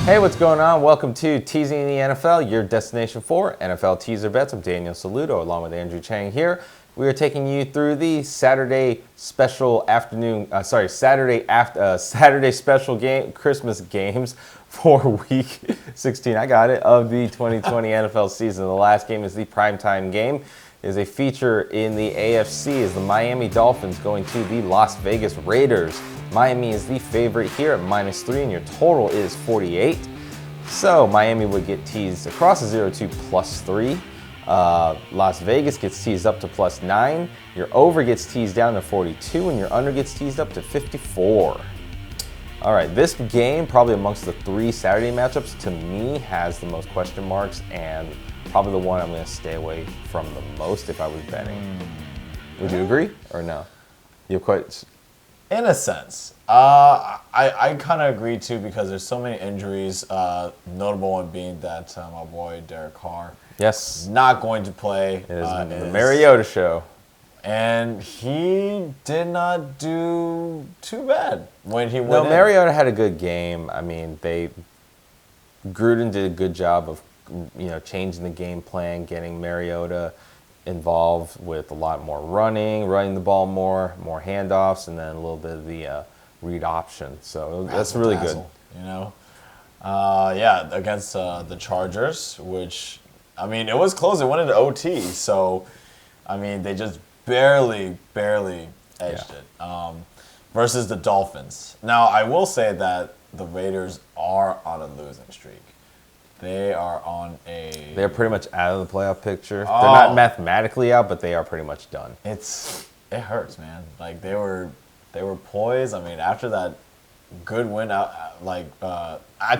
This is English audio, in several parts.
Hey, what's going on? Welcome to Teasing in the NFL, your destination for NFL teaser bets. I'm Daniel Saludo, along with Andrew Chang here. We are taking you through the Saturday special game, Christmas games for Week 16. I got it, of the 2020 NFL season. The last game is the primetime game. It is a feature in the AFC is the Miami Dolphins going to the Las Vegas Raiders. Miami is the favorite here at -3, and your total is 48. So Miami would get teased across the 0 to +3. Las Vegas gets teased up to +9. Your over gets teased down to 42, and your under gets teased up to 54. All right, this game, probably amongst the 3 Saturday matchups, to me has the most question marks and probably the one I'm going to stay away from the most if I was betting. Would you agree or no? You have quite... In a sense. I kind of agree too because there's so many injuries. Notable one being that my boy Derek Carr. Yes. Not going to play. It is the Mariota show. And he did not do too bad when he went in. Mariota had a good game. I mean, Gruden did a good job of, changing the game plan, getting Mariota involved with a lot more running the ball more handoffs, and then a little bit of the read option. So that's really good. Against the Chargers, which, I mean, it was close. It went into OT. So, I mean, they just barely edged it versus the Dolphins. Now, I will say that the Raiders are on a losing streak. They are on a... They're pretty much out of the playoff picture. They're not mathematically out, but they are pretty much done. It hurts, man. Like, they were poised. I mean, after that good win, I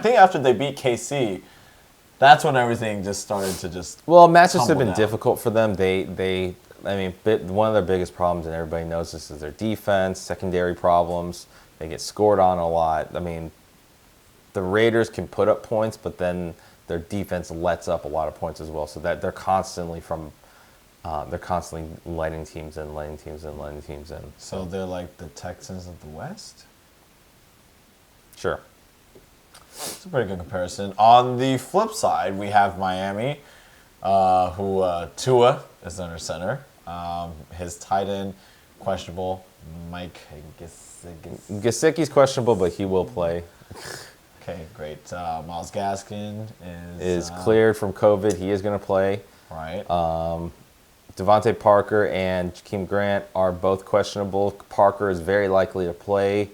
think after they beat KC, that's when everything just started to just... Well, matches have been down. difficult for them. One of their biggest problems, and everybody knows this, is their defense, secondary problems. They get scored on a lot. I mean, the Raiders can put up points, but then their defense lets up a lot of points as well. So that they're constantly letting teams in. So they're like the Texans of the West? Sure. It's a pretty good comparison. On the flip side, we have Miami, who Tua is under center. His tight end, questionable. Mike Gesicki's questionable, but he will play. Okay, great. Myles Gaskin is cleared from COVID. He is going to play. Right. Devontae Parker and Jakeem Grant are both questionable. Parker is very likely to play.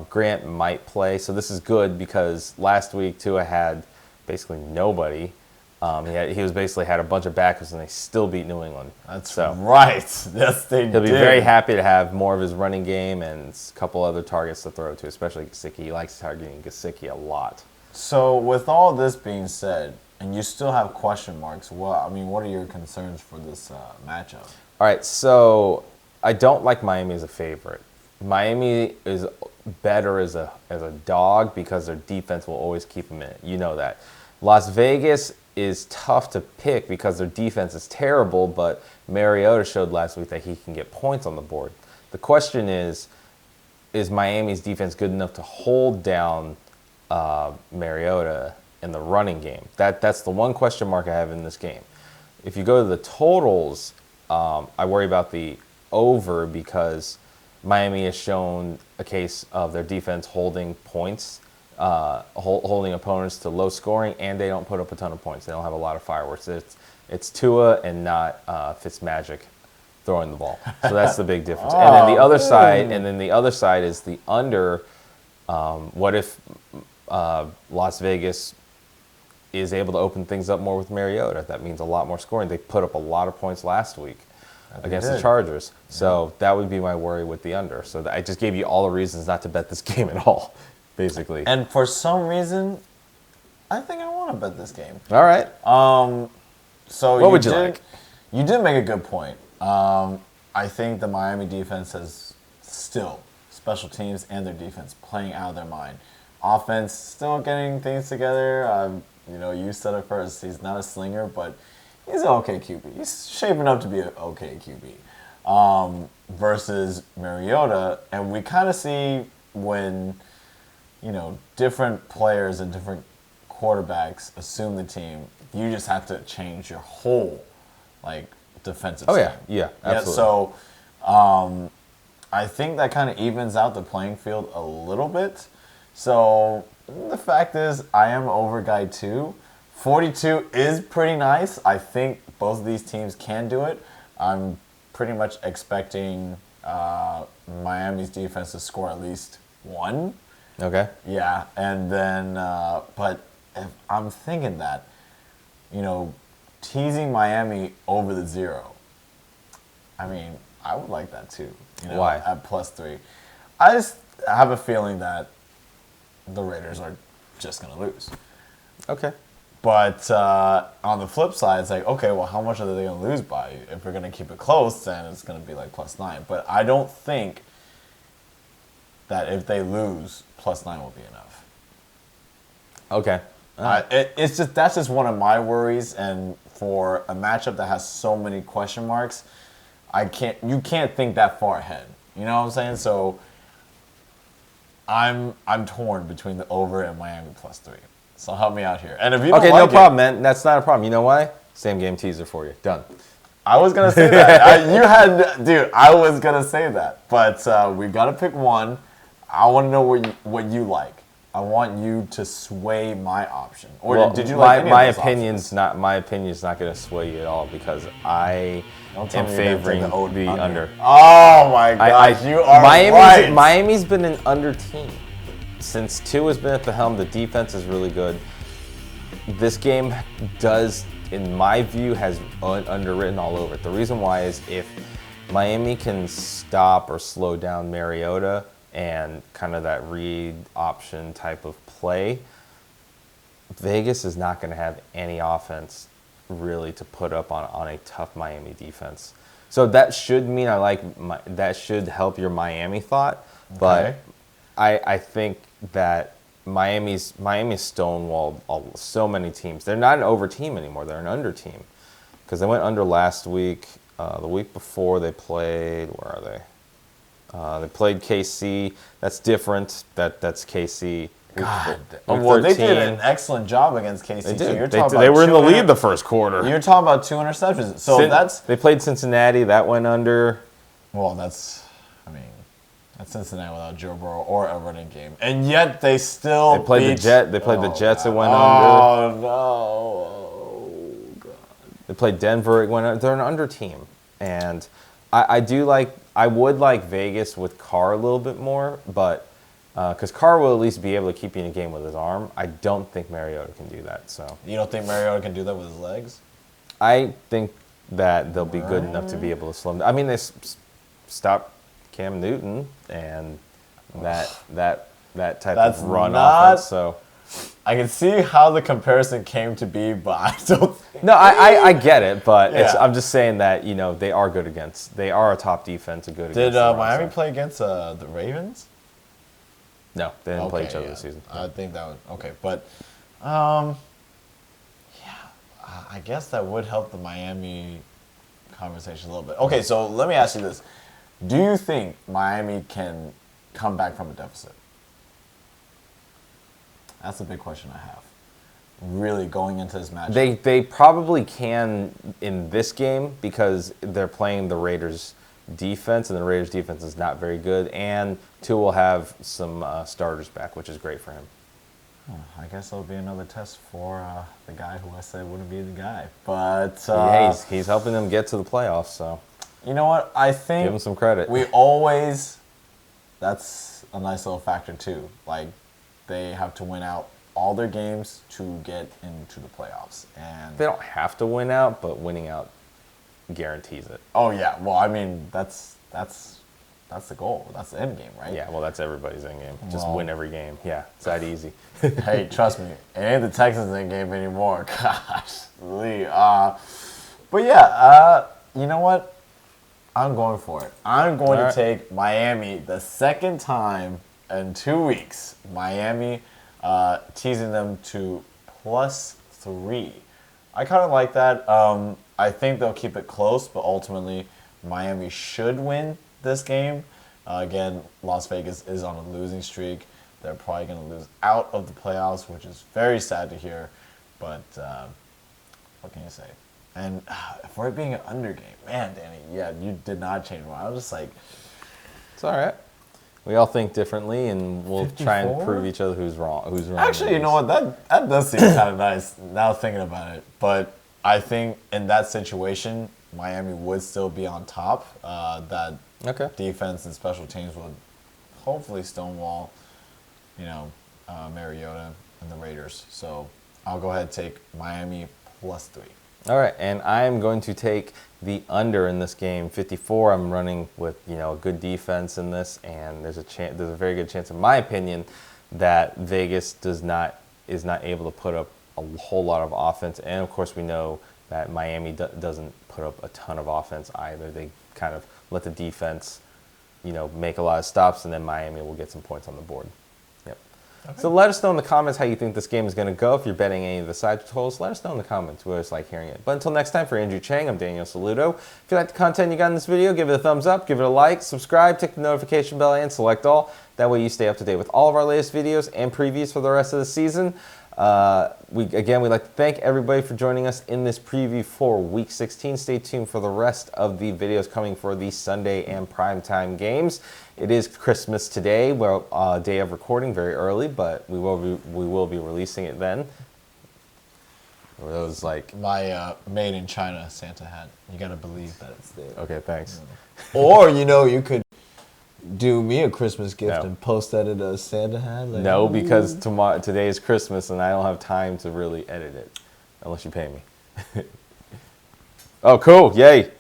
Grant might play. So this is good because last week Tua had basically nobody. He was basically had a bunch of backups, and they still beat New England. That's right. Yes, they did. He'll be very happy to have more of his running game and a couple other targets to throw to, especially Gesicki. He likes targeting Gesicki a lot. So with all this being said, and you still have question marks, what are your concerns for this matchup? All right, so I don't like Miami as a favorite. Miami is better as a dog because their defense will always keep them in it. You know that. Las Vegas is tough to pick because their defense is terrible, but Mariota showed last week that he can get points on the board. The question is Miami's defense good enough to hold down Mariota in the running game? That's the one question mark I have in this game. If you go to the totals, I worry about the over because Miami has shown a case of their defense holding points, holding opponents to low scoring, and they don't put up a ton of points. They don't have a lot of fireworks. It's Tua and not Fitzmagic throwing the ball. So that's the big difference. And then the other side is the under. What if Las Vegas is able to open things up more with Mariota? That means a lot more scoring. They put up a lot of points last week against the Chargers. So that would be my worry with the under. So I just gave you all the reasons not to bet this game at all, basically. And for some reason, I think I want to bet this game. All right. So what would you like? You did make a good point. I think the Miami defense has still, special teams and their defense, playing out of their mind. Offense still getting things together. You said it first. He's not a slinger, but he's an okay QB. He's shaping up to be an okay QB. Versus Mariota, and we kind of see when, different players and different quarterbacks assume the team, you just have to change your whole defensive Oh scheme. yeah, absolutely. So I think that kind of evens out the playing field a little bit. So the fact is, I am over guy 2. 42 is pretty nice. I think both of these teams can do it. I'm pretty much expecting Miami's defense to score at least 1. Okay. Yeah, and then, but if I'm thinking that, teasing Miami over the 0. I mean, I would like that too. Why? At +3. I just have a feeling that the Raiders are just going to lose. Okay. But on the flip side, it's like, okay, well, how much are they going to lose by? If we're going to keep it close, then it's going to be like +9. But I don't think that if they lose, +9 will be enough. Okay. That's just one of my worries, and for a matchup that has so many question marks, you can't think that far ahead. You know what I'm saying? So I'm torn between the over and Miami +3. So help me out here. And if you don't no problem, man. That's not a problem. You know why? Same game teaser for you. Done. I was gonna say that. Dude. I was gonna say that, but we gotta pick one. I want to know what you like. I want you to sway my option. Or did you like any my of those opinion's options? not my opinion's not going to sway you at all because I Don't tell am me you're gonna favoring take the under. Oh my gosh, you are right. Miami's been an under team since Tua has been at the helm. The defense is really good. This game does, in my view, has underwritten all over it. The reason why is if Miami can stop or slow down Mariota and kind of that read option type of play, Vegas is not going to have any offense really to put up on a tough Miami defense. So that should mean that should help your Miami thought, but I think that Miami's stonewalled so many teams. They're not an over team anymore. They're an under team because they went under last week. The week before they played, where are they? They played KC. That's different. That's KC. God. Well, they did an excellent job against KC. They did. did. They were in the lead the first quarter. You're talking about 2 interceptions. So They played Cincinnati. That went under. Well, that's Cincinnati without Joe Burrow or a running game, and yet they still They played the Jets. It went under. Oh no! Oh God. They played Denver. It went under. They're an under team, and I would like Vegas with Carr a little bit more, but because Carr will at least be able to keep you in a game with his arm. I don't think Mariota can do that. So you don't think Mariota can do that with his legs? I think that they'll be good enough to be able to slow him down. I mean, they stopped Cam Newton and that type of run offense. So I can see how the comparison came to be, but I don't think... No, I get it, but Yeah. I'm just saying that, they are good against. They are a top defense, a good Did against the Miami run side. play against the Ravens? No, they didn't play each other yeah. this season. I think that would... Okay, but... I guess that would help the Miami conversation a little bit. Okay, so let me ask you this. Do you think Miami can come back from a deficit? That's a big question I have. Really going into this match. They probably can in this game because they're playing the Raiders defense, and the Raiders defense is not very good, and Tua will have some starters back, which is great for him. I guess it'll be another test for the guy who I said wouldn't be the guy. But he's helping them get to the playoffs, so you know what? I think give him some credit. That's a nice little factor too. Like they have to win out all their games to get into the playoffs, and They don't have to win out, but winning out guarantees it. oh yeah, well I mean that's the goal. That's the end game, right? Yeah, well, that's everybody's end game. Just Well- win every game. Yeah, it's that easy. Hey, trust me, it ain't the Texans end game anymore. Gosh, Lee. But yeah, you know what? I'm going for it. I'm going to take Miami the second time in 2 weeks. Miami, teasing them to +3. I kind of like that. I think they'll keep it close, but ultimately Miami should win this game. Again, Las Vegas is on a losing streak. They're probably going to lose out of the playoffs, which is very sad to hear. But what can you say? And for it being an under game, man, Danny, yeah, you did not change my mind. I was just like, It's all right. We all think differently, and we'll try and 54? prove each other who's wrong. Actually, you know what? That does seem kind of nice now thinking about it. But I think in that situation, Miami would still be on top. That defense and special teams would hopefully stonewall, Mariota and the Raiders. So I'll go ahead and take Miami +3. All right, and I'm going to take the under in this game, 54. I'm running with a good defense in this, and there's a very good chance, in my opinion, that Vegas is not able to put up a whole lot of offense. And of course, we know that Miami doesn't put up a ton of offense either. They kind of let the defense, make a lot of stops, and then Miami will get some points on the board. Yep. Okay. So let us know in the comments how you think this game is going to go. If you're betting any of the side totals, let us know in the comments. We always like hearing it. But until next time, for Andrew Chang, I'm Daniel Saludo. If you like the content you got in this video, give it a thumbs up, give it a like, subscribe, tick the notification bell, and select all. That way you stay up to date with all of our latest videos and previews for the rest of the season. We'd like to thank everybody for joining us in this preview for Week 16. Stay tuned for the rest of the videos coming for the Sunday and primetime games. It is Christmas today, day of recording, very early, but we will be releasing it then. It was like my made in China Santa hat. You gotta believe that it's there. Okay, thanks. Or you could do me a Christmas gift and post that in a Santa hat. Like, no, because today is Christmas and I don't have time to really edit it, unless you pay me. Oh, cool! Yay!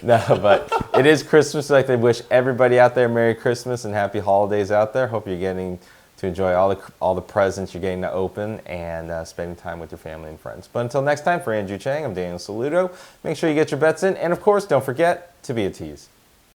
No, but it is Christmas. I'd like to wish everybody out there Merry Christmas and Happy Holidays out there. Hope you're getting to enjoy all the presents you're getting to open and spending time with your family and friends. But until next time, for Andrew Chang, I'm Daniel Saludo. Make sure you get your bets in, and of course, don't forget to be a tease.